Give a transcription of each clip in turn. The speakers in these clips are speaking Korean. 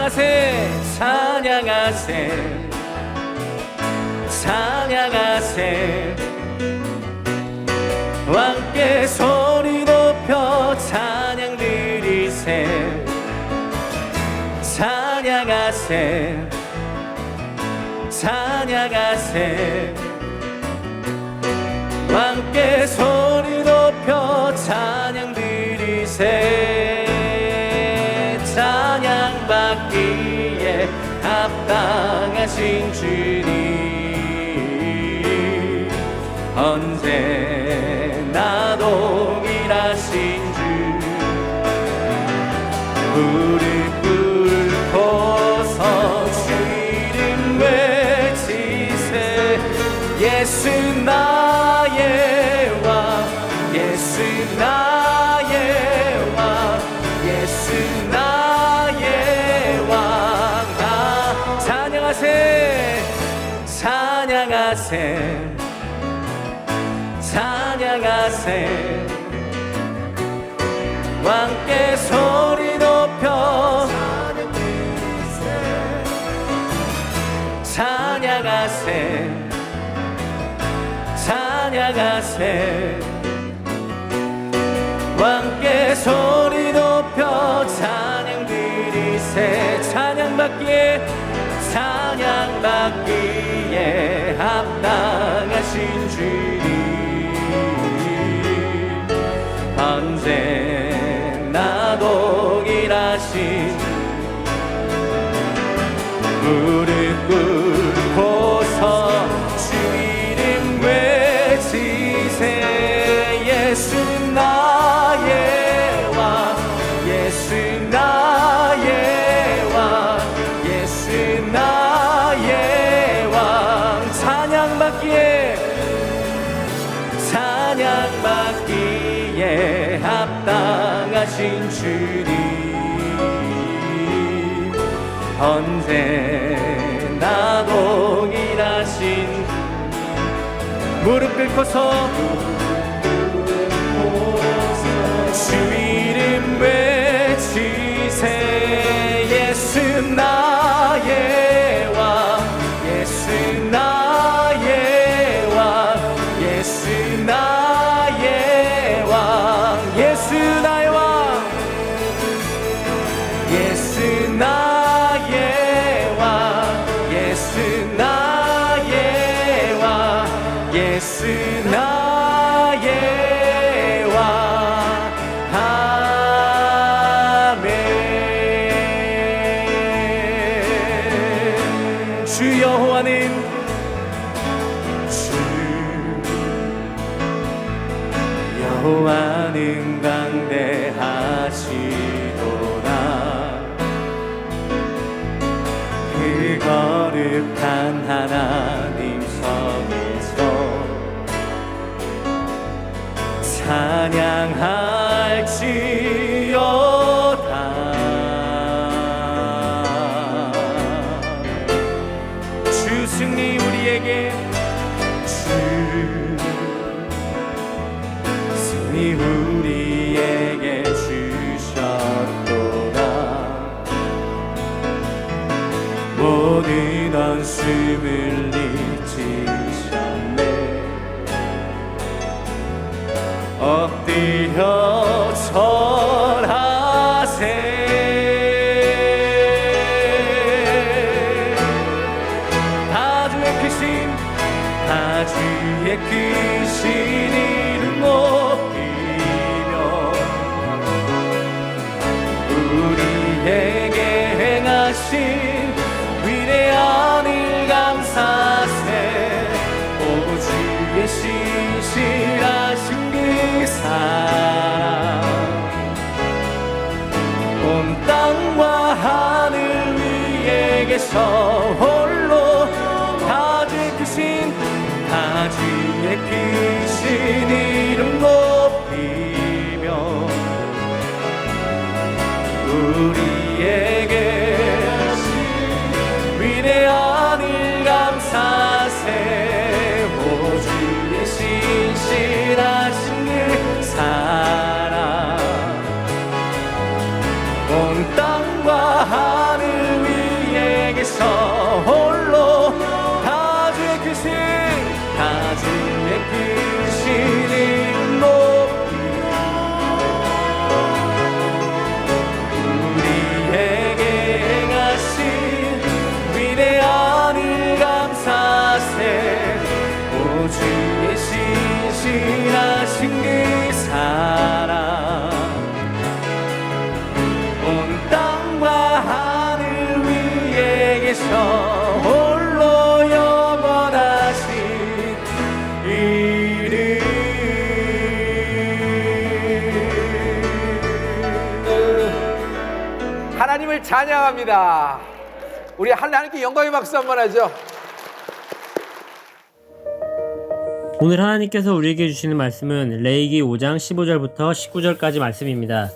찬양하세 찬양하세 찬양하세 왕께 소리 높여 찬양 드리세 찬양하세 찬양하세 왕께 소리 높여 찬양 드리세 찬양받기에 합당하신 주님 언제나 동일하신 주 무릎 꿇고서 주 이름 외치세 예수 나의 왕 예수 나의 왕 예수 나의 왕 찬양하세 찬양하세 찬양하세 왕께 소리 높여 찬양하세 찬양하세 왕께 소리 높여 찬양 드리세 찬양받기에 찬양받기에 합당하신 주님 언제나 동일하신 무릎 꿇고서 주 이름 외치세 예수 나의 왕 예수 나의 왕 예수 나의 왕 찬양받기에 찬양받기에 합당하신 주님 언제나 동일하신 무릎 꿇고서 주 이름 외치세 예수 나의 왕 예수 나의 왕 예수 나의 왕 예수 나의 왕 예수 나의 왕 예수 나의 왕 예수 나의 왕 아멘 주 여호와는 주 여호와는 강대하시도다 그 거룩한 하나님 성에서 찬양할지어다 주 승리 우리에게 주 승리 우리에게 주셨도다 모든 원수를 잊으셨네 엎드려 절하세 다주의 크신 이름 높이며 우리에게 행하신 위대한 일 감사세 오 주의 신실하신 그 사랑 하나님을 찬양합니다. 우리 하나님께 영광의 박수 한번 하죠. 오늘 하나님께서 우리에게 주시는 말씀은 레위기 5장 15절부터 19절까지 말씀입니다.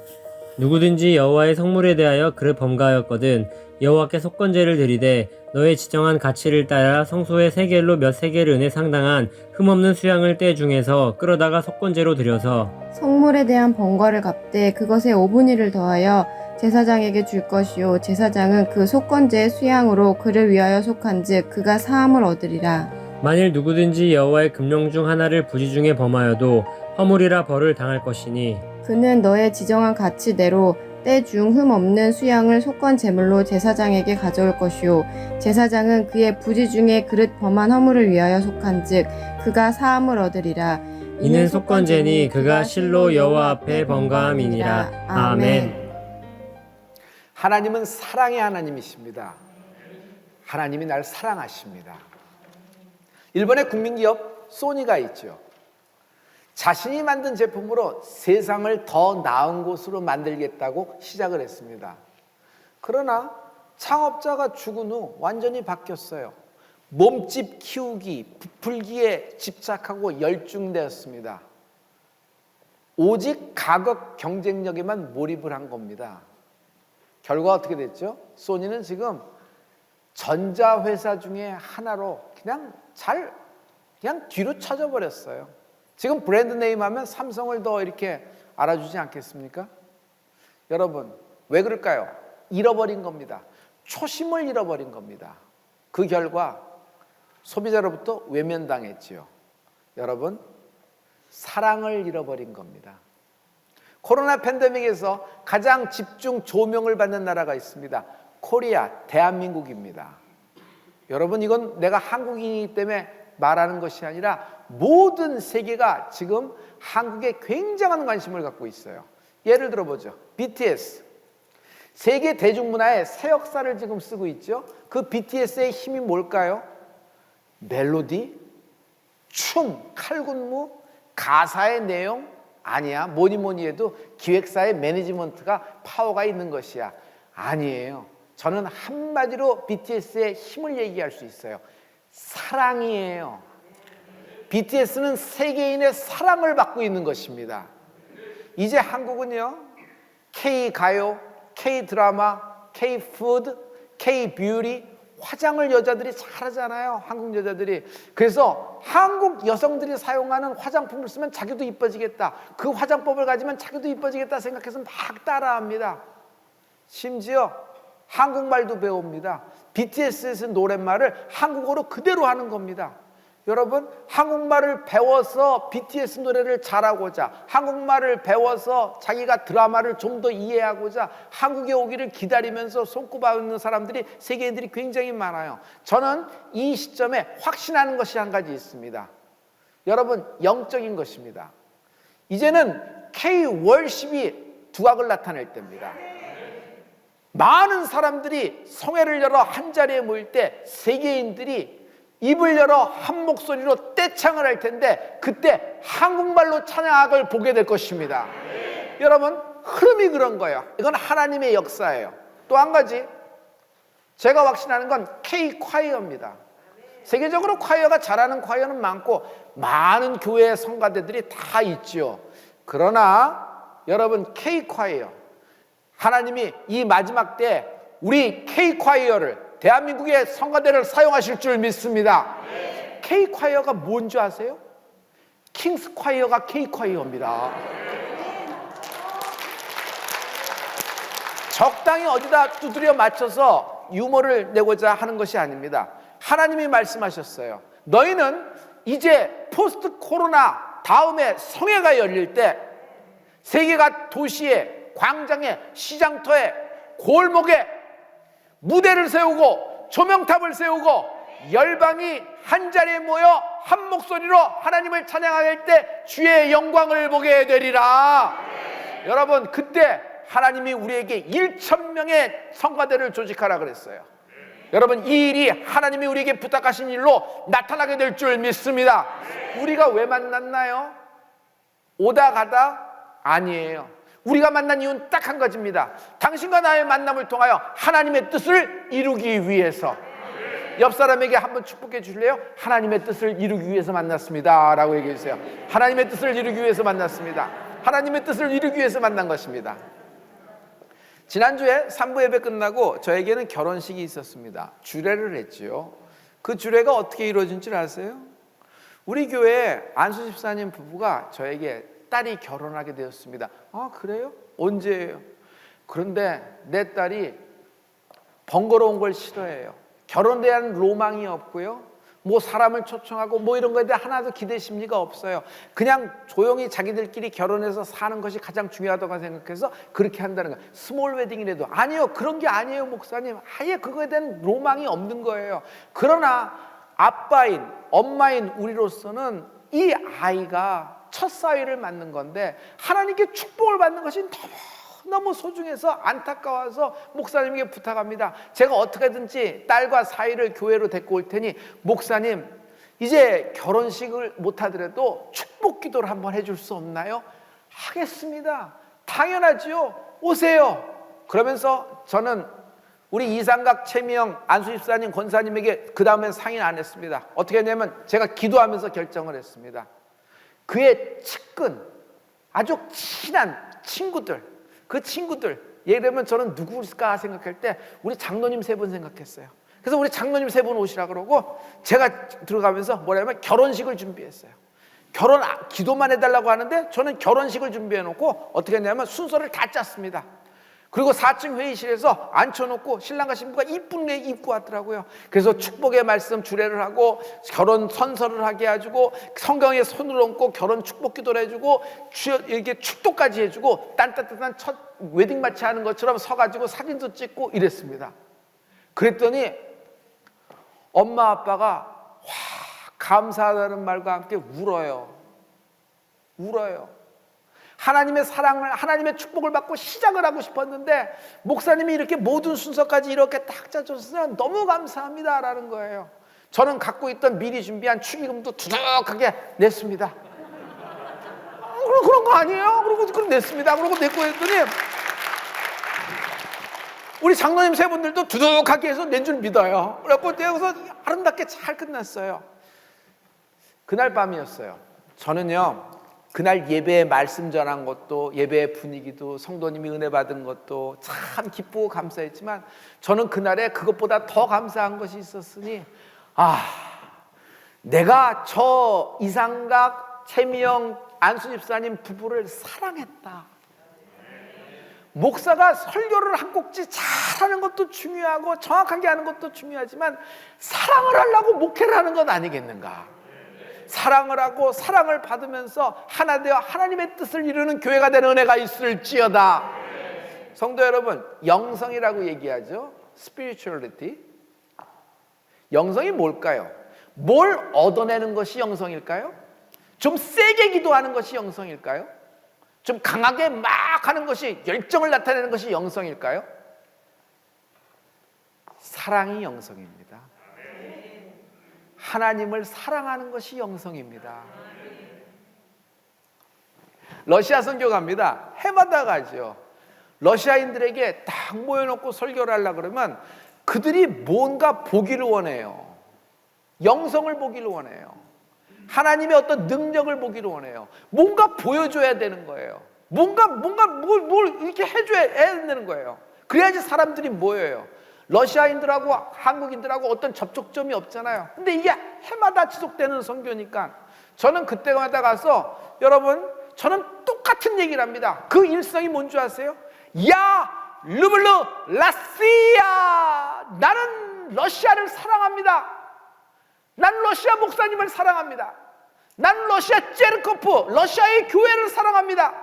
누구든지 여호와의 성물에 대하여 그를 범가하였거든 여호와께 속건제를 드리되 너의 지정한 가치를 따라 성소의 세겔로 몇 세겔 은에 상당한 흠없는 수양을 때 중에서 끌어다가 속건제로 드려서 성물에 대한 번거를 갚되 그것에 5분의 1을 더하여 제사장에게 줄 것이요 제사장은 그 속건제의 수양으로 그를 위하여 속한즉 그가 사함을 얻으리라. 만일 누구든지 여호와의 금령 중 하나를 부지 중에 범하여도 허물이라 벌을 당할 것이니 그는 너의 지정한 가치대로 때 중 흠 없는 수양을 속건 제물로 제사장에게 가져올 것이요 제사장은 그의 부지 중에 그릇 범한 허물을 위하여 속한즉 그가 사함을 얻으리라. 이는 속건제니 그가 실로 여호와 앞에 번거함이니라. 아멘. 하나님은 사랑의 하나님이십니다. 하나님이 날 사랑하십니다. 일본의 국민기업 소니가 있죠. 자신이 만든 제품으로 세상을 더 나은 곳으로 만들겠다고 시작을 했습니다. 그러나 창업자가 죽은 후 완전히 바뀌었어요. 몸집 키우기, 부풀기에 집착하고 열중되었습니다. 오직 가격 경쟁력에만 몰입을 한 겁니다. 결과 어떻게 됐죠? 소니는 지금 전자회사 중에 하나로 그냥 뒤로 쳐져 버렸어요. 지금 브랜드 네임 하면 삼성을 더 이렇게 알아주지 않겠습니까? 여러분, 왜 그럴까요? 잃어버린 겁니다. 초심을 잃어버린 겁니다. 그 결과 소비자로부터 외면당했지요. 여러분, 사랑을 잃어버린 겁니다. 코로나 팬데믹에서 가장 집중 조명을 받는 나라가 있습니다. 코리아, 대한민국입니다. 여러분, 이건 내가 한국인이기 때문에 말하는 것이 아니라 모든 세계가 지금 한국에 굉장한 관심을 갖고 있어요. 예를 들어보죠. BTS. 세계 대중문화의 새 역사를 지금 쓰고 있죠. 그 BTS의 힘이 뭘까요? 멜로디, 춤, 칼군무, 가사의 내용? 아니야. 뭐니 해도 기획사의 매니지먼트가 파워가 있는 것이야. 아니에요. 저는 한마디로 BTS의 힘을 얘기할 수 있어요. 사랑이에요. BTS는 세계인의 사랑을 받고 있는 것입니다. 이제 한국은요, K-가요, K-드라마, K-푸드, K-뷰티, 화장을 여자들이 잘하잖아요. 한국 여자들이. 그래서 한국 여성들이 사용하는 화장품을 쓰면 자기도 이뻐지겠다. 그 화장법을 가지면 자기도 이뻐지겠다 생각해서 막 따라합니다. 심지어 한국말도 배웁니다. BTS에서 노랫말을 한국어로 그대로 하는 겁니다. 여러분, 한국말을 배워서 BTS 노래를 잘하고자, 한국말을 배워서 자기가 드라마를 좀 더 이해하고자 한국에 오기를 기다리면서 손꼽아 있는 사람들이, 세계인들이 굉장히 많아요. 저는 이 시점에 확신하는 것이 한 가지 있습니다. 여러분, 영적인 것입니다. 이제는 K-월십이 두각을 나타낼 때입니다. 많은 사람들이 성회를 열어 한자리에 모일 때 세계인들이 입을 열어 한 목소리로 떼창을 할 텐데 그때 한국말로 찬양악을 보게 될 것입니다. 여러분, 흐름이 그런 거예요. 이건 하나님의 역사예요. 또 한 가지 제가 확신하는 건 K-콰이어입니다. 세계적으로 콰이어가 잘하는 콰이어는 많고 많은 교회의 성가대들이 다 있죠. 그러나 여러분, K-콰이어, 하나님이 이 마지막 때 우리 K-콰이어를, 대한민국의 성가대를 사용하실 줄 믿습니다. K-콰이어가 뭔지 아세요? 킹스콰이어가 K-콰이어입니다. 적당히 어디다 두드려 맞춰서 유머를 내고자 하는 것이 아닙니다. 하나님이 말씀하셨어요. 너희는 이제 포스트 코로나 다음에 성회가 열릴 때 세계가 도시에, 광장에, 시장터에, 골목에 무대를 세우고 조명탑을 세우고 열방이 한자리에 모여 한 목소리로 하나님을 찬양할 때 주의 영광을 보게 되리라. 여러분, 그때 하나님이 우리에게 1,000명의 성가대를 조직하라 그랬어요. 여러분, 이 일이 하나님이 우리에게 부탁하신 일로 나타나게 될 줄 믿습니다. 우리가 왜 만났나요? 오다 가다? 아니에요. 우리가 만난 이유는 딱 한 가지입니다. 당신과 나의 만남을 통하여 하나님의 뜻을 이루기 위해서. 옆 사람에게 한번 축복해 주실래요? 하나님의 뜻을 이루기 위해서 만났습니다 라고 얘기해 주세요. 하나님의 뜻을 이루기 위해서 만났습니다. 하나님의 뜻을 이루기 위해서 만난 것입니다. 지난주에 3부 예배 끝나고 저에게는 결혼식이 있었습니다. 주례를 했지요. 그 주례가 어떻게 이루어진 줄 아세요? 우리 교회 안수 집사님 부부가 저에게 딸이 결혼하게 되었습니다. 아, 그래요? 언제예요? 그런데 내 딸이 번거로운 걸 싫어해요. 결혼에 대한 로망이 없고요, 뭐 사람을 초청하고 뭐 이런 거에 대해 하나도 기대 심리가 없어요. 그냥 조용히 자기들끼리 결혼해서 사는 것이 가장 중요하다고 생각해서 그렇게 한다는 거예요. 스몰 웨딩이라도. 아니요, 그런 게 아니에요 목사님. 아예 그거에 대한 로망이 없는 거예요. 그러나 아빠인, 엄마인 우리로서는 이 아이가 첫 사위를 맞는 건데 하나님께 축복을 받는 것이 너무 소중해서 안타까워서 목사님에게 부탁합니다. 제가 어떻게든지 딸과 사위를 교회로 데리고 올 테니 목사님, 이제 결혼식을 못하더라도 축복 기도를 한번 해줄 수 없나요? 하겠습니다. 당연하지요. 오세요. 그러면서 저는 우리 이상각, 최미영, 안수 집사님, 권사님에게 그 다음엔 상의는 안 했습니다. 어떻게 했냐면 제가 기도하면서 결정을 했습니다. 그의 측근, 아주 친한 친구들, 그 친구들, 예를 들면 저는 누구일까 생각할 때 우리 장로님 3분 생각했어요. 그래서 우리 장로님 3분 오시라 그러고 제가 들어가면서 뭐냐면 결혼식을 준비했어요. 기도만 해달라고 하는데 저는 결혼식을 준비해놓고 어떻게 했냐면 순서를 다 짰습니다. 그리고 4층 회의실에서 앉혀놓고 신랑과 신부가 이쁘게 입고 왔더라고요. 그래서 축복의 말씀 주례를 하고 결혼 선서를 하게 해주고 성경에 손을 얹고 결혼 축복 기도를 해주고 이렇게 축도까지 해주고 딴따뜻한 첫 웨딩 마치 하는 것처럼 서가지고 사진도 찍고 이랬습니다. 그랬더니 엄마 아빠가 감사하다는 말과 함께 울어요. 하나님의 사랑을, 하나님의 축복을 받고 시작을 하고 싶었는데 목사님이 이렇게 모든 순서까지 이렇게 딱 짜줬으면 너무 감사합니다라는 거예요. 저는 갖고 있던 미리 준비한 축의금도 두둑하게 냈습니다. 그런 거 아니에요? 그럼 냈습니다. 그러고 냈고 했더니 우리 장로님 3분들도 두둑하게 해서 낸 줄 믿어요. 그래서 여기서 아름답게 잘 끝났어요. 그날 밤이었어요. 저는요, 그날 예배에 말씀 전한 것도, 예배의 분위기도, 성도님이 은혜 받은 것도 참 기쁘고 감사했지만 저는 그날에 그것보다 더 감사한 것이 있었으니, 내가 저 이상각, 최미영, 안수 집사님 부부를 사랑했다. 목사가 설교를 한 꼭지 잘하는 것도 중요하고 정확하게 하는 것도 중요하지만 사랑을 하려고 목회를 하는 건 아니겠는가. 사랑을 하고 사랑을 받으면서 하나 되어 하나님의 뜻을 이루는 교회가 되는 은혜가 있을지어다. 성도 여러분, 영성이라고 얘기하죠. spirituality. 영성이 뭘까요? 뭘 얻어내는 것이 영성일까요? 좀 세게 기도하는 것이 영성일까요? 좀 강하게 막 하는 것이, 열정을 나타내는 것이 영성일까요? 사랑이 영성입니다. 하나님을 사랑하는 것이 영성입니다. 러시아 선교 갑니다. 해마다 가죠. 러시아인들에게 딱 모여놓고 설교를 하려고 그러면 그들이 뭔가 보기를 원해요. 영성을 보기를 원해요. 하나님의 어떤 능력을 보기를 원해요. 뭔가 보여줘야 되는 거예요. 뭔가 뭘 이렇게 해줘야 되는 거예요. 그래야지 사람들이 모여요. 러시아인들하고 한국인들하고 어떤 접촉점이 없잖아요. 근데 이게 해마다 지속되는 선교니까 저는 그때마다 가서, 여러분, 저는 똑같은 얘기를 합니다. 그 일성이 뭔지 아세요? 야 르블르 라시아, 나는 러시아를 사랑합니다. 난 러시아 목사님을 사랑합니다. 난 러시아 제르코프, 러시아의 교회를 사랑합니다.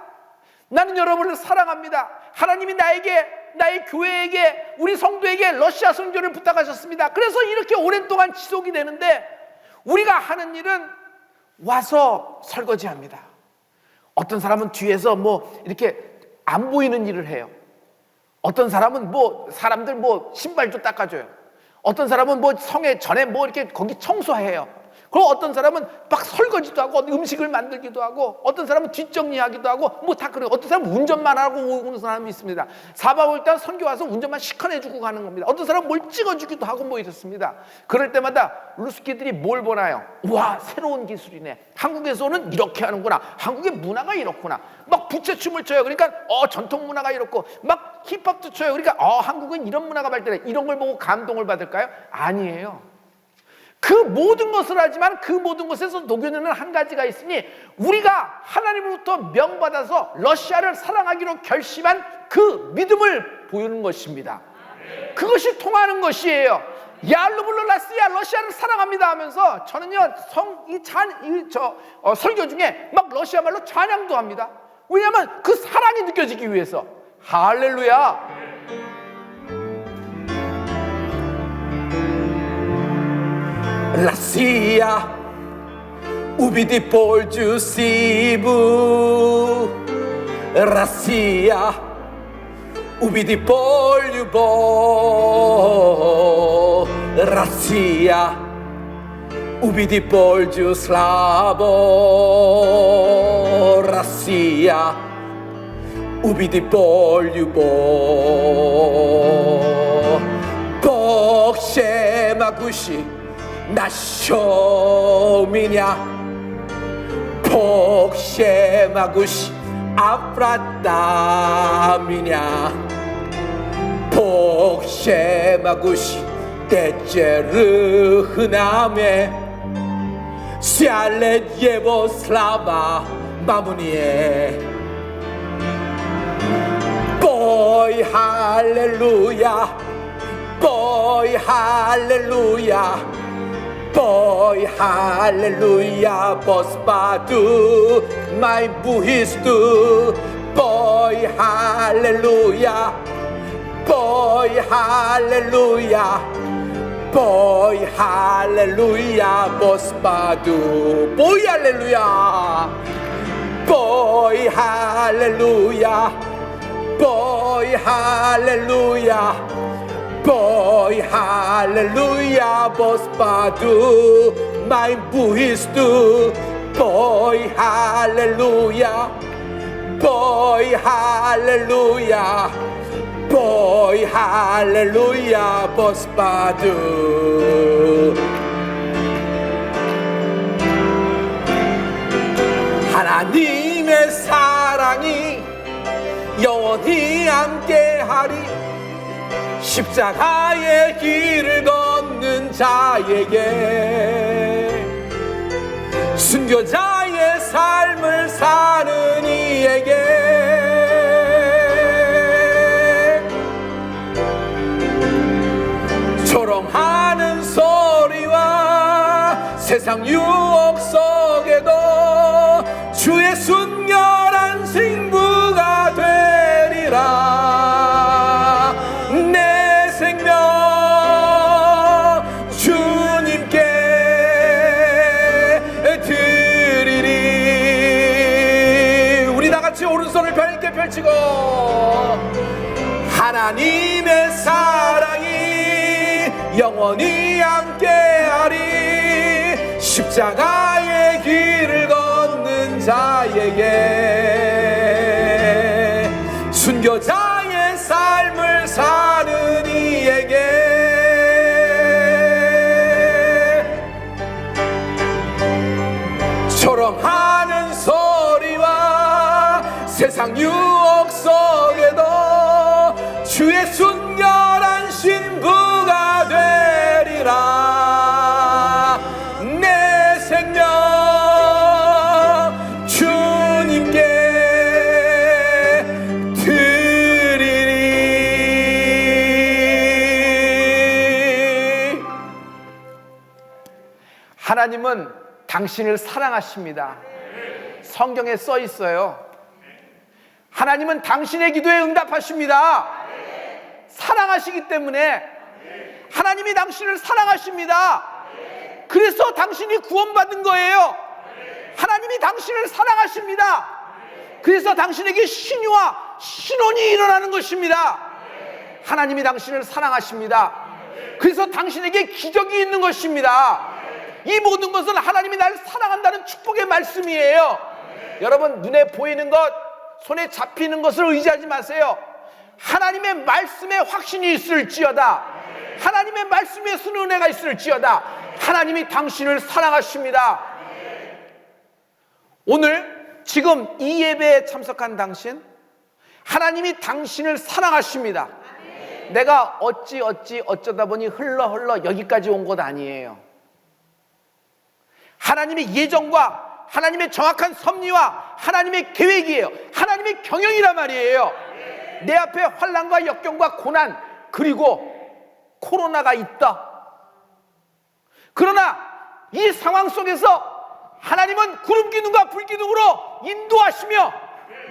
나는 여러분을 사랑합니다. 하나님이 나의 교회에게, 우리 성도에게 러시아 선교를 부탁하셨습니다. 그래서 이렇게 오랜 동안 지속이 되는데 우리가 하는 일은 와서 설거지합니다. 어떤 사람은 뒤에서 뭐 이렇게 안 보이는 일을 해요. 어떤 사람은 사람들 신발도 닦아줘요. 어떤 사람은 성회 전에 이렇게 거기 청소해요. 그리고 어떤 사람은 막 설거지도 하고 음식을 만들기도 하고 어떤 사람은 뒷정리하기도 하고 뭐 다 그래요. 어떤 사람은 운전만 하고 오는 사람이 있습니다. 사박 올 때 선교 와서 운전만 시커내주고 가는 겁니다. 어떤 사람은 뭘 찍어주기도 하고 뭐 이렇습니다. 그럴 때마다 루스키들이 뭘 보나요? 와, 새로운 기술이네. 한국에서는 이렇게 하는구나. 한국의 문화가 이렇구나. 막 부채춤을 춰요. 그러니까 전통 문화가 이렇고 막 힙합도 춰요. 그러니까 한국은 이런 문화가 발달해. 이런 걸 보고 감동을 받을까요? 아니에요. 그 모든 것을 하지만 그 모든 것에서 녹여내는 한 가지가 있으니 우리가 하나님으로부터 명받아서 러시아를 사랑하기로 결심한 그 믿음을 보이는 것입니다. 그것이 통하는 것이에요. 야 루블로 라스야 러시아를 사랑합니다 하면서 저는요 설교 중에 막 러시아 말로 찬양도 합니다. 왜냐하면 그 사랑이 느껴지기 위해서. 할렐루야. Lascia ubidi polju sibu Rassia ubidi polju bo Rassia ubidi polju slabo Rassia ubidi polju bo Bogshemagushi 나쇼미냐 복셰마구시 아프라다미냐 복셰마구시 때제르흐나메 시알렛 예보슬라바 마무니에 보이 할렐루야 보이 할렐루야 Boy, hallelujah, bospadu, my buhistu. Boy, hallelujah, boy, hallelujah, boy, hallelujah, bospadu. Boy, hallelujah, boy, hallelujah, boy, hallelujah. Boy, hallelujah, bospadu, my buhistu. Boy, hallelujah, boy, hallelujah, boy, hallelujah, bospadu. 하나님의 사랑이 영원히 함께하리. 십자가의 길을 걷는 자에게 순교자의 삶을 사는 이에게 조롱하는 소리와 세상 유혹 속에도 주의 순결한 신부가 되리라. 오른손을 밝게 펼치고 하나님의 사랑이 영원히 함께하리. 십자가의 길을 걷는 자에게 순교자의 삶을 사는 이에게 조롱하는 소리와 세상 유혹 속에도 주의 순결한 신부가 되리라. 내 생명 주님께 드리리. 하나님은 당신을 사랑하십니다. 성경에 써 있어요. 하나님은 당신의 기도에 응답하십니다. 사랑하시기 때문에 하나님이 당신을 사랑하십니다. 그래서 당신이 구원받은 거예요. 하나님이 당신을 사랑하십니다. 그래서 당신에게 신유와 신혼이 일어나는 것입니다. 하나님이 당신을 사랑하십니다. 그래서 당신에게 기적이 있는 것입니다. 이 모든 것은 하나님이 나를 사랑한다는 축복의 말씀이에요. 여러분, 눈에 보이는 것, 손에 잡히는 것을 의지하지 마세요. 하나님의 말씀에 확신이 있을지어다. 하나님의 말씀에 쓰는 은혜가 있을지어다. 하나님이 당신을 사랑하십니다. 오늘 지금 이 예배에 참석한 당신, 하나님이 당신을 사랑하십니다. 내가 어쩌다 보니 흘러 여기까지 온 것 아니에요. 하나님의 예정과 하나님의 정확한 섭리와 하나님의 계획이에요. 하나님의 경영이란 말이에요. 내 앞에 환난과 역경과 고난, 그리고 코로나가 있다. 그러나 이 상황 속에서 하나님은 구름 기둥과 불 기둥으로 인도하시며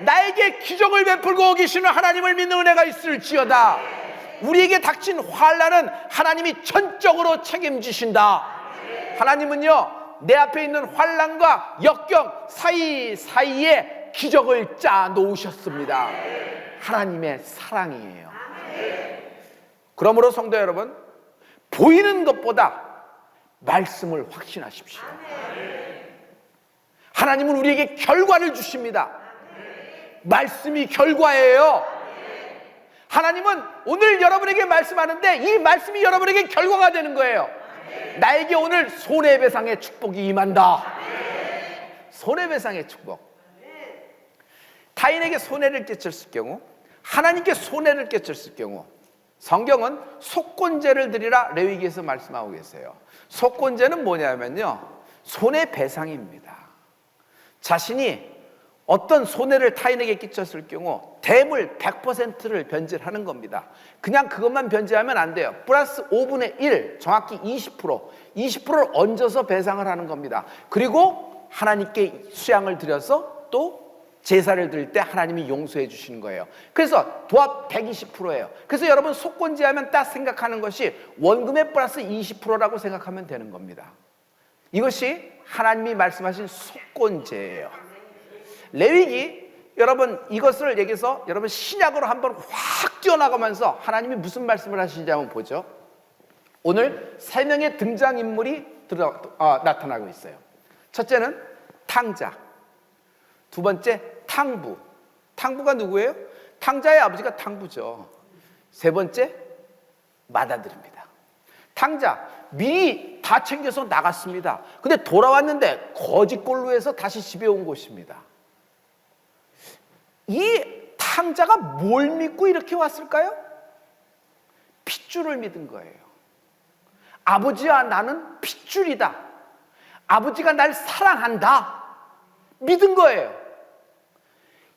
나에게 기적을 베풀고 계시는 하나님을 믿는 은혜가 있을지어다. 우리에게 닥친 환난은 하나님이 전적으로 책임지신다. 하나님은요, 내 앞에 있는 환난과 역경 사이사이에 기적을 짜 놓으셨습니다. 하나님의 사랑이에요. 그러므로 성도 여러분, 보이는 것보다 말씀을 확신하십시오. 하나님은 우리에게 결과를 주십니다. 말씀이 결과예요. 하나님은 오늘 여러분에게 말씀하는데 이 말씀이 여러분에게 결과가 되는 거예요. 나에게 오늘 손해배상의 축복이 임한다. 손해배상의 축복. 타인에게 손해를 끼쳤을 경우, 하나님께 손해를 끼쳤을 경우, 성경은 속건제를 드리라 레위기에서 말씀하고 계세요. 속건제는 뭐냐면요, 손해배상입니다. 자신이 어떤 손해를 타인에게 끼쳤을 경우 대물 100%를 변제하는 겁니다. 그냥 그것만 변제하면 안 돼요. 플러스 5분의 1, 정확히 20%를 얹어서 배상을 하는 겁니다. 그리고 하나님께 수양을 드려서 또 제사를 드릴 때 하나님이 용서해 주시는 거예요. 그래서 도합 120%예요. 그래서 여러분, 속건제하면 딱 생각하는 것이 원금의 플러스 20%라고 생각하면 되는 겁니다. 이것이 하나님이 말씀하신 속건제예요. 레위기, 여러분, 이것을 얘기해서 여러분 신약으로 한번 확 뛰어나가면서 하나님이 무슨 말씀을 하시는지 한번 보죠. 오늘 3명의 등장인물이 나타나고 있어요. 첫째는 탕자, 두 번째 탕부. 탕부가 누구예요? 탕자의 아버지가 탕부죠. 세 번째 맏아들입니다. 탕자, 미리 다 챙겨서 나갔습니다. 근데 돌아왔는데 거짓골로 해서 다시 집에 온 것입니다. 이 탕자가 뭘 믿고 이렇게 왔을까요? 핏줄을 믿은 거예요. 아버지와 나는 핏줄이다. 아버지가 날 사랑한다. 믿은 거예요.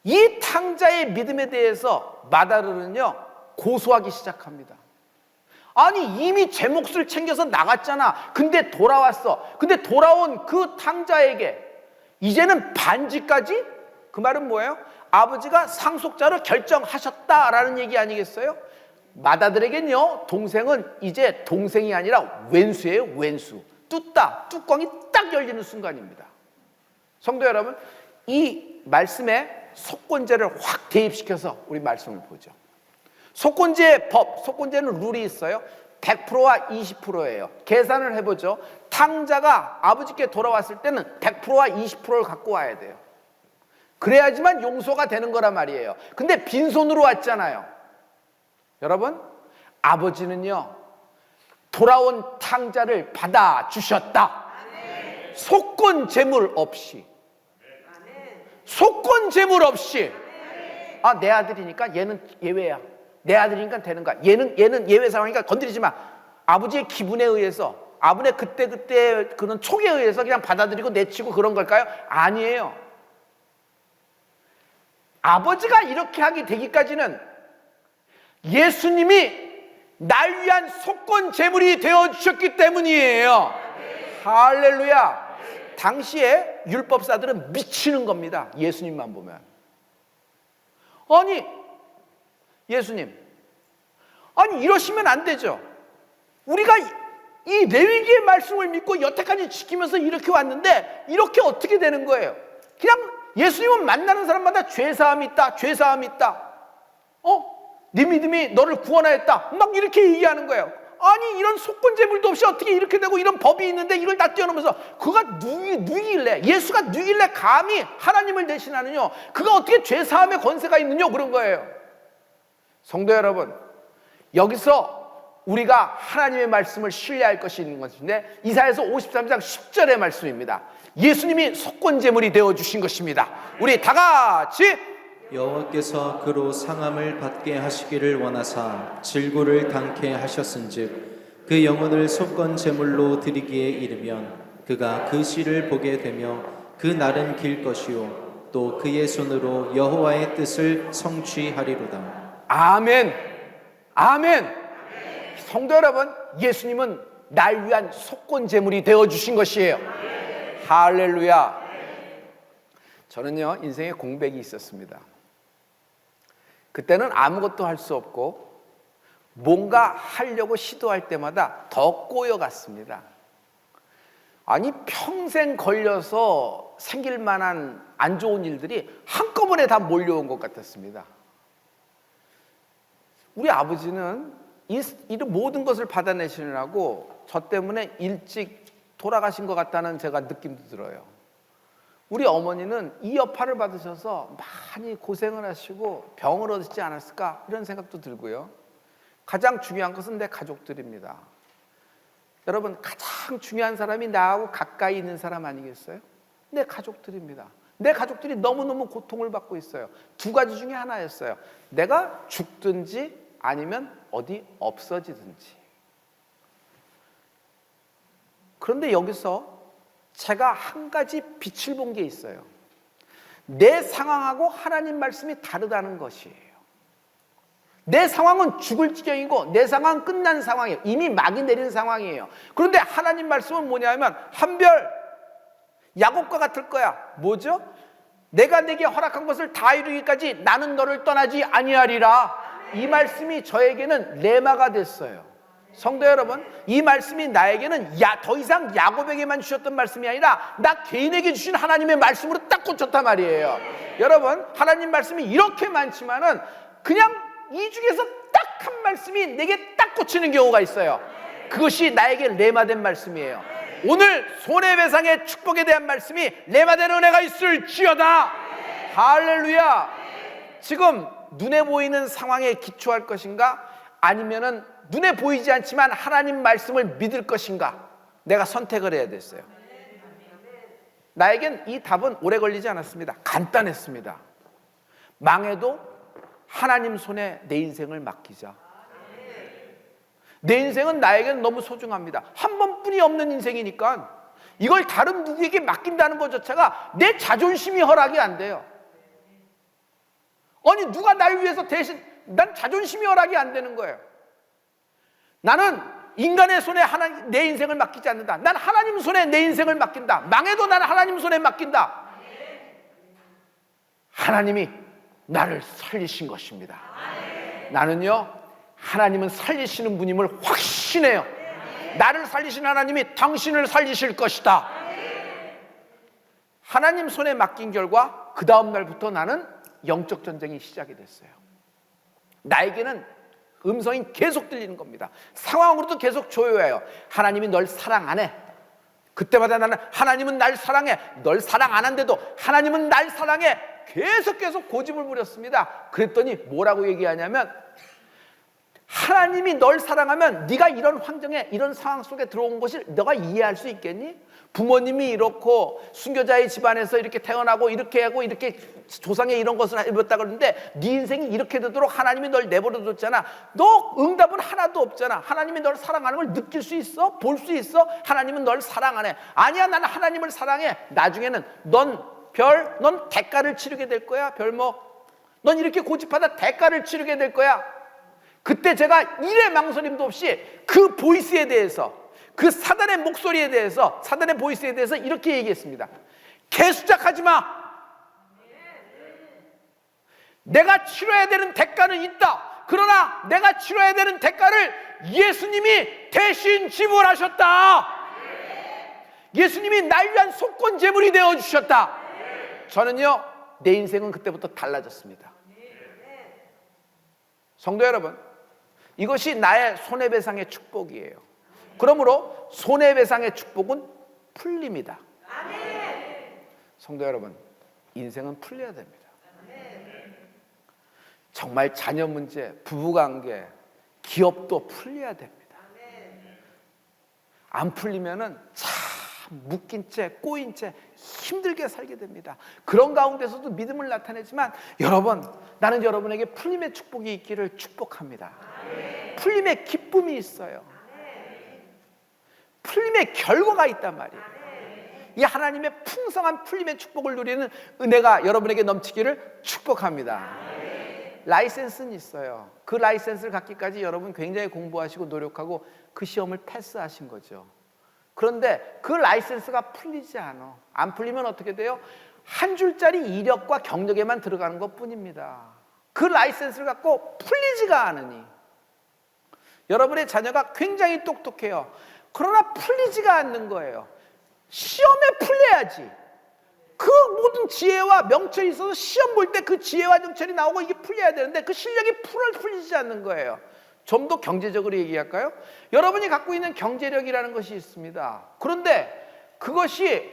이 탕자의 믿음에 대해서 맏아들은요, 고소하기 시작합니다. 아니, 이미 제 몫을 챙겨서 나갔잖아. 근데 돌아왔어. 근데 돌아온 그 탕자에게 이제는 반지까지? 그 말은 뭐예요? 아버지가 상속자로 결정하셨다라는 얘기 아니겠어요? 맏아들에겐요, 동생은 이제 동생이 아니라 왼수예요. 왼수. 뚜껑이 딱 열리는 순간입니다. 성도 여러분, 이 말씀에 속건제를 확 대입시켜서 우리 말씀을 보죠. 속건제의 법, 속건제는 룰이 있어요. 100%와 20%예요. 계산을 해보죠. 탕자가 아버지께 돌아왔을 때는 100%와 20%를 갖고 와야 돼요. 그래야지만 용서가 되는 거란 말이에요. 근데 빈손으로 왔잖아요. 여러분, 아버지는요, 돌아온 탕자를 받아주셨다. 속건 재물 없이. 속건 재물 없이. 아, 내 아들이니까 얘는 예외야. 내 아들이니까 되는 거야. 얘는 예외 상황이니까 건드리지 마. 아버지의 기분에 의해서, 아버지의 그때 그런 촉에 의해서 그냥 받아들이고 내치고 그런 걸까요? 아니에요. 아버지가 이렇게 하게 되기까지는 예수님이 날 위한 속건 제물이 되어주셨기 때문이에요. 할렐루야. 당시에 율법사들은 미치는 겁니다. 예수님만 보면. 아니, 예수님, 아니 이러시면 안 되죠. 우리가 이 레위기의 말씀을 믿고 여태까지 지키면서 이렇게 왔는데 이렇게 어떻게 되는 거예요? 그냥 예수님은 만나는 사람마다 죄사함이 있다, 죄사함이 있다. 네 믿음이 너를 구원하였다. 막 이렇게 얘기하는 거예요. 아니 이런 속건제물도 없이 어떻게 이렇게 되고 이런 법이 있는데 이걸 다 뛰어넘어서 그가 누구길래, 예수가 누구길래 감히 하나님을 대신하느냐, 그가 어떻게 죄사함의 권세가 있느냐 그런 거예요. 성도 여러분, 여기서 우리가 하나님의 말씀을 신뢰할 것이 있는 것인데, 이사야서 53장 10절의 말씀입니다. 예수님이 속건제물이 되어주신 것입니다. 우리 다 같이 여호와께서 그로 상함을 받게 하시기를 원하사 질고를 당케 하셨은즉 그 영혼을 속건 제물로 드리기에 이르면 그가 그 씨를 보게 되며 그 날은 길 것이요 또 그의 손으로 여호와의 뜻을 성취하리로다. 아멘. 아멘. 성도 여러분, 예수님은 날 위한 속건제물이 되어주신 것이에요. 할렐루야. 저는요, 인생에 공백이 있었습니다. 그때는 아무것도 할 수 없고 뭔가 하려고 시도할 때마다 더 꼬여갔습니다. 아니 평생 걸려서 생길 만한 안 좋은 일들이 한꺼번에 다 몰려온 것 같았습니다. 우리 아버지는 이런 모든 것을 받아내시느라고 저 때문에 일찍 돌아가신 것 같다는 제가 느낌도 들어요. 우리 어머니는 이 여파를 받으셔서 많이 고생을 하시고 병을 얻지 않았을까 이런 생각도 들고요. 가장 중요한 것은 내 가족들입니다. 여러분, 가장 중요한 사람이 나하고 가까이 있는 사람 아니겠어요? 내 가족들입니다. 내 가족들이 너무너무 고통을 받고 있어요. 두 가지 중에 하나였어요. 내가 죽든지 아니면 어디 없어지든지. 그런데 여기서 제가 한 가지 빛을 본 게 있어요. 내 상황하고 하나님 말씀이 다르다는 것이에요. 내 상황은 죽을 지경이고 내 상황은 끝난 상황이에요. 이미 막이 내린 상황이에요. 그런데 하나님 말씀은 뭐냐면 한별 야곱과 같을 거야. 뭐죠? 내가 내게 허락한 것을 다 이루기까지 나는 너를 떠나지 아니하리라. 이 말씀이 저에게는 레마가 됐어요. 성도 여러분, 이 말씀이 나에게는 더 이상 야곱에게만 주셨던 말씀이 아니라 나 개인에게 주신 하나님의 말씀으로 딱 꽂혔단 말이에요. 여러분, 하나님 말씀이 이렇게 많지만은 그냥 이 중에서 딱 한 말씀이 내게 딱 꽂히는 경우가 있어요. 그것이 나에게 레마된 말씀이에요. 오늘 손해배상의 축복에 대한 말씀이 레마된 은혜가 있을지어다. 할렐루야. 지금 눈에 보이는 상황에 기초할 것인가, 아니면은 눈에 보이지 않지만 하나님 말씀을 믿을 것인가, 내가 선택을 해야 됐어요. 나에겐 이 답은 오래 걸리지 않았습니다. 간단했습니다. 망해도 하나님 손에 내 인생을 맡기자. 내 인생은 나에게는 너무 소중합니다. 한 번뿐이 없는 인생이니까 이걸 다른 누구에게 맡긴다는 것 자체가 내 자존심이 허락이 안 돼요. 아니 누가 날 위해서 대신, 난 자존심이 허락이 안 되는 거예요. 나는 인간의 손에 내 인생을 맡기지 않는다. 난 하나님 손에 내 인생을 맡긴다. 망해도 나는 하나님 손에 맡긴다. 하나님이 나를 살리신 것입니다. 나는요, 하나님은 살리시는 분임을 확신해요. 나를 살리신 하나님이 당신을 살리실 것이다. 하나님 손에 맡긴 결과 그 다음 날부터 나는 영적 전쟁이 시작이 됐어요. 나에게는 음성이 계속 들리는 겁니다. 상황으로도 계속 조여해요. 하나님이 널 사랑 안 해. 그때마다 나는 하나님은 날 사랑해. 널 사랑 안 한데도 하나님은 날 사랑해. 계속 고집을 부렸습니다. 그랬더니 뭐라고 얘기하냐면, 하나님이 널 사랑하면 네가 이런 환경에, 이런 상황 속에 들어온 것을 너가 이해할 수 있겠니? 부모님이 이렇고 순교자의 집안에서 이렇게 태어나고 이렇게 하고 이렇게 조상의 이런 것을 입었다 그러는데 네 인생이 이렇게 되도록 하나님이 널 내버려뒀잖아. 너 응답은 하나도 없잖아. 하나님이 널 사랑하는 걸 느낄 수 있어? 볼 수 있어? 하나님은 널 사랑 안 해. 아니야, 나는 하나님을 사랑해. 나중에는 넌 대가를 치르게 될 거야. 별목, 넌 이렇게 고집하다 대가를 치르게 될 거야. 그때 제가 일의 망설임도 없이 그 보이스에 대해서, 그 사단의 목소리에 대해서, 사단의 보이스에 대해서 이렇게 얘기했습니다. 개수작하지 마. 내가 치러야 되는 대가는 있다. 그러나 내가 치러야 되는 대가를 예수님이 대신 지불하셨다. 예수님이 날 위한 속건 제물이 되어주셨다. 저는요, 내 인생은 그때부터 달라졌습니다. 성도 여러분, 이것이 나의 손해배상의 축복이에요. 그러므로 손해배상의 축복은 풀림이다. 성도 여러분, 인생은 풀려야 됩니다. 정말 자녀 문제, 부부관계, 기업도 풀려야 됩니다. 안 풀리면은 참 묶인 채, 꼬인 채 힘들게 살게 됩니다. 그런 가운데서도 믿음을 나타내지만 여러분, 나는 여러분에게 풀림의 축복이 있기를 축복합니다. 풀림의 기쁨이 있어요. 풀림의 결과가 있단 말이에요. 이 하나님의 풍성한 풀림의 축복을 누리는 은혜가 여러분에게 넘치기를 축복합니다. 라이센스는 있어요. 그 라이센스를 갖기까지 여러분 굉장히 공부하시고 노력하고 그 시험을 패스하신 거죠. 그런데 그 라이센스가 풀리지 않아. 안 풀리면 어떻게 돼요? 한 줄짜리 이력과 경력에만 들어가는 것뿐입니다. 그 라이센스를 갖고 풀리지가 않으니 여러분의 자녀가 굉장히 똑똑해요. 그러나 풀리지가 않는 거예요. 시험에 풀려야지. 그 모든 지혜와 명철이 있어서 시험 볼 때 그 지혜와 명철이 나오고 이게 풀려야 되는데 그 실력이 풀리지 않는 거예요. 좀 더 경제적으로 얘기할까요? 여러분이 갖고 있는 경제력이라는 것이 있습니다. 그런데 그것이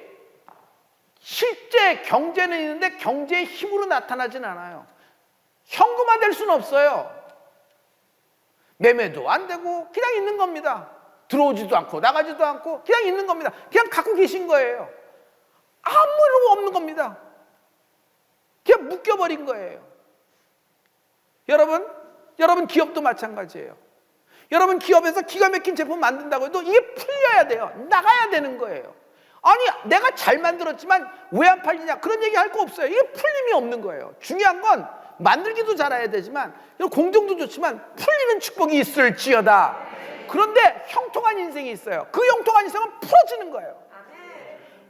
실제 경제는 있는데 경제의 힘으로 나타나진 않아요. 현금화될 수는 없어요. 매매도 안 되고 그냥 있는 겁니다. 들어오지도 않고 나가지도 않고 그냥 있는 겁니다. 그냥 갖고 계신 거예요. 아무런 없는 겁니다. 그냥 묶여버린 거예요. 여러분 기업도 마찬가지예요. 여러분 기업에서 기가 막힌 제품 만든다고 해도 이게 풀려야 돼요. 나가야 되는 거예요. 아니 내가 잘 만들었지만 왜 안 팔리냐 그런 얘기 할 거 없어요. 이게 풀림이 없는 거예요. 중요한 건 만들기도 잘해야 되지만 공정도 좋지만 풀리는 축복이 있을지어다. 그런데 형통한 인생이 있어요. 그 형통한 인생은 풀어지는 거예요.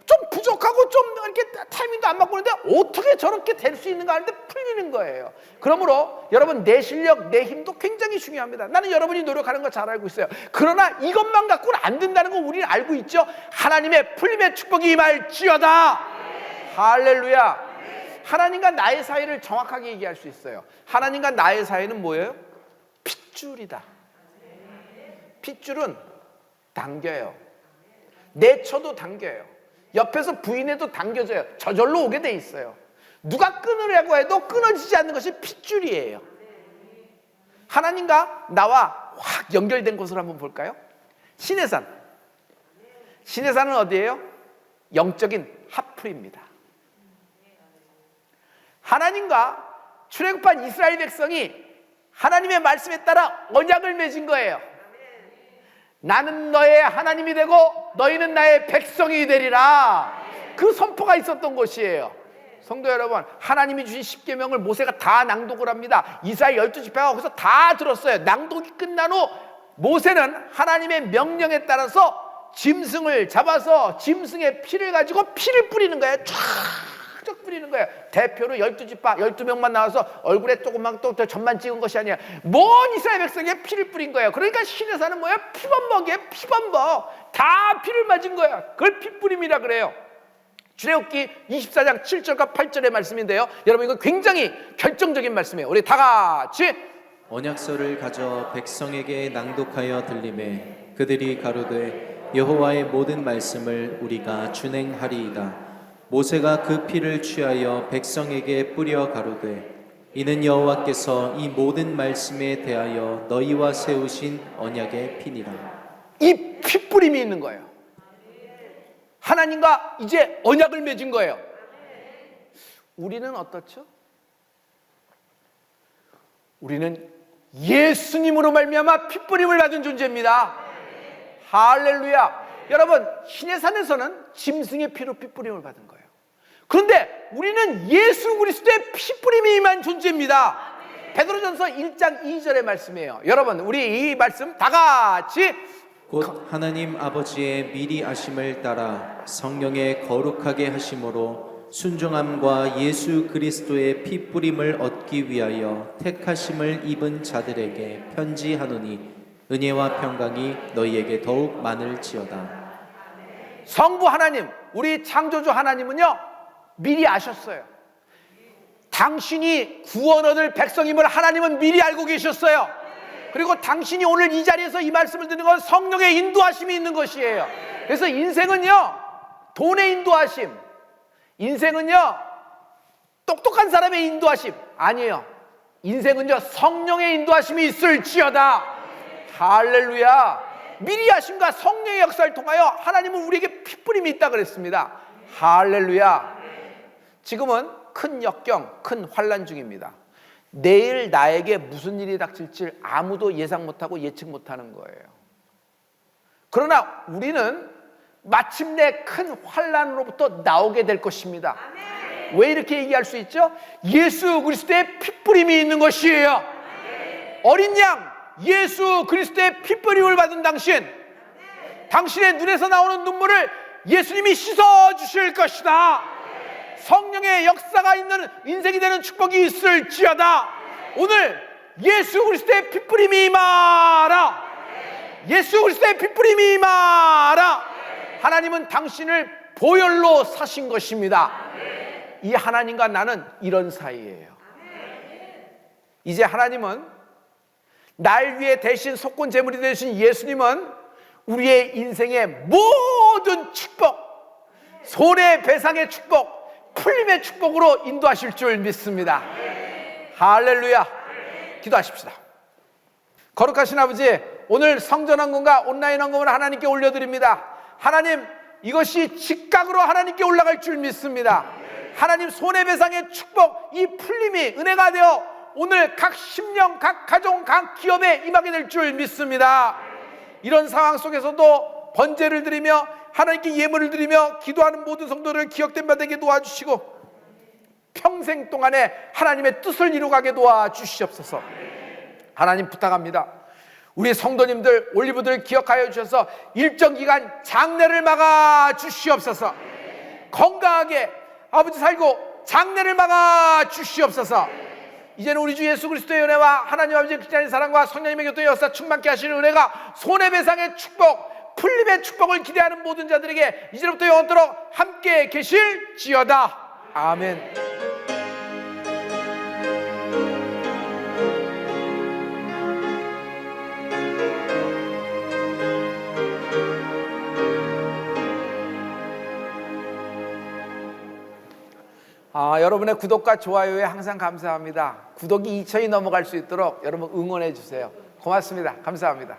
좀 부족하고 좀 이렇게 타이밍도 안 맞고 그러는데 어떻게 저렇게 될 수 있는가 하는데 풀리는 거예요. 그러므로 여러분 내 실력, 내 힘도 굉장히 중요합니다. 나는 여러분이 노력하는 거 잘 알고 있어요. 그러나 이것만 갖고는 안 된다는 거 우리는 알고 있죠. 하나님의 풀림의 축복이 임할지어다. 할렐루야. 하나님과 나의 사이를 정확하게 얘기할 수 있어요. 하나님과 나의 사이는 뭐예요? 핏줄이다. 핏줄은 당겨요. 내쳐도 당겨요. 옆에서 부인해도 당겨져요. 저절로 오게 돼 있어요. 누가 끊으려고 해도 끊어지지 않는 것이 핏줄이에요. 하나님과 나와 확 연결된 곳을 한번 볼까요? 시내산. 시내산은 어디예요? 영적인 하프입니다. 하나님과 출애굽한 이스라엘 백성이 하나님의 말씀에 따라 언약을 맺은 거예요. 나는 너의 하나님이 되고 너희는 나의 백성이 되리라. 그 선포가 있었던 곳이에요. 성도 여러분, 하나님이 주신 10계명을 모세가 다 낭독을 합니다. 이스라엘 12지파가 거기서 다 들었어요. 낭독이 끝난 후 모세는 하나님의 명령에 따라서 짐승을 잡아서 짐승의 피를 가지고 피를 뿌리는 거예요. 쫙쫙 뿌리는 거예요. 대표로 12지파 12명만 나와서 얼굴에 조금만 또 점만 찍은 것이 아니라 먼 이스라엘 백성에게 피를 뿌린 거예요. 그러니까 시내산은 뭐예요? 피범벅이에요. 피범벅. 다 피를 맞은 거예요. 그걸 피뿌림이라 그래요. 출애굽기 24장 7절과 8절의 말씀인데요. 여러분 이거 굉장히 결정적인 말씀이에요. 우리 다 같이 언약서를 가져 백성에게 낭독하여 들리매 그들이 가로되 여호와의 모든 말씀을 우리가 준행하리이다. 모세가 그 피를 취하여 백성에게 뿌려 가로되 이는 여호와께서 이 모든 말씀에 대하여 너희와 세우신 언약의 피니라. 이 피뿌림이 있는 거예요. 하나님과 이제 언약을 맺은 거예요. 우리는 어떻죠? 우리는 예수님으로 말미암아 피뿌림을 받은 존재입니다. 할렐루야. 여러분 시내산에서는 짐승의 피로 피뿌림을 받은 거예요. 그런데 우리는 예수 그리스도의 피뿌림이 임한 존재입니다. 베드로전서 1장 2절의 말씀이에요. 여러분 우리 이 말씀 다 같이 곧 하나님 아버지의 미리 아심을 따라 성령의 거룩하게 하심으로 순종함과 예수 그리스도의 피뿌림을 얻기 위하여 택하심을 입은 자들에게 편지하노니 은혜와 평강이 너희에게 더욱 많을지어다. 성부 하나님, 우리 창조주 하나님은요 미리 아셨어요. 당신이 구원 얻을 백성임을 하나님은 미리 알고 계셨어요. 그리고 당신이 오늘 이 자리에서 이 말씀을 듣는 건 성령의 인도하심이 있는 것이에요. 그래서 인생은요, 돈의 인도하심, 인생은요, 똑똑한 사람의 인도하심 아니에요. 인생은요, 성령의 인도하심이 있을지어다. 할렐루야. 미리 하심과 성령의 역사를 통하여 하나님은 우리에게 핏부림이 있다 그랬습니다. 할렐루야. 지금은 큰 역경, 큰 환난 중입니다. 내일 나에게 무슨 일이 닥칠지 아무도 예상 못하고 예측 못하는 거예요. 그러나 우리는 마침내 큰 환난으로부터 나오게 될 것입니다. 왜 이렇게 얘기할 수 있죠? 예수 그리스도의 핏부림이 있는 것이에요. 어린 양 예수 그리스도의 핏부림을 받은 당신의 눈에서 나오는 눈물을 예수님이 씻어주실 것이다. 성령의 역사가 있는 인생이 되는 축복이 있을지어다. 오늘 예수 그리스도의 핏부림이 임하라. 예수 그리스도의 핏부림이 임하라. 하나님은 당신을 보혈로 사신 것입니다. 이 하나님과 나는 이런 사이예요. 이제 하나님은 날 위해 대신 속건 제물이 되신 예수님은 우리의 인생의 모든 축복, 손해배상의 축복, 풀림의 축복으로 인도하실 줄 믿습니다. 할렐루야. 기도하십시다. 거룩하신 아버지, 오늘 성전 헌금과 온라인 헌금을 하나님께 올려드립니다. 하나님, 이것이 직각으로 하나님께 올라갈 줄 믿습니다. 하나님, 손해배상의 축복, 이 풀림이 은혜가 되어 오늘 각 심령, 각 가정, 각 기업에 임하게 될 줄 믿습니다. 이런 상황 속에서도 번제를 드리며 하나님께 예물을 드리며 기도하는 모든 성도를 기억된 바 되게 도와주시고 평생 동안에 하나님의 뜻을 이루가게 도와주시옵소서. 하나님 부탁합니다. 우리 성도님들, 올리브들 기억하여 주셔서 일정 기간 장례를 막아 주시옵소서. 건강하게 아버지 살고 장례를 막아 주시옵소서. 이제는 우리 주 예수 그리스도의 은혜와 하나님 아버지 그리스도의 사랑과 성령님의 교통의 역사 충만케 하시는 은혜가 손해배상의 축복, 풀림의 축복을 기대하는 모든 자들에게 이제부터 영원토록 함께 계실지어다. 아멘. 여러분의 구독과 좋아요에 항상 감사합니다. 구독이 2,000이 넘어갈 수 있도록 여러분 응원해 주세요. 고맙습니다. 감사합니다.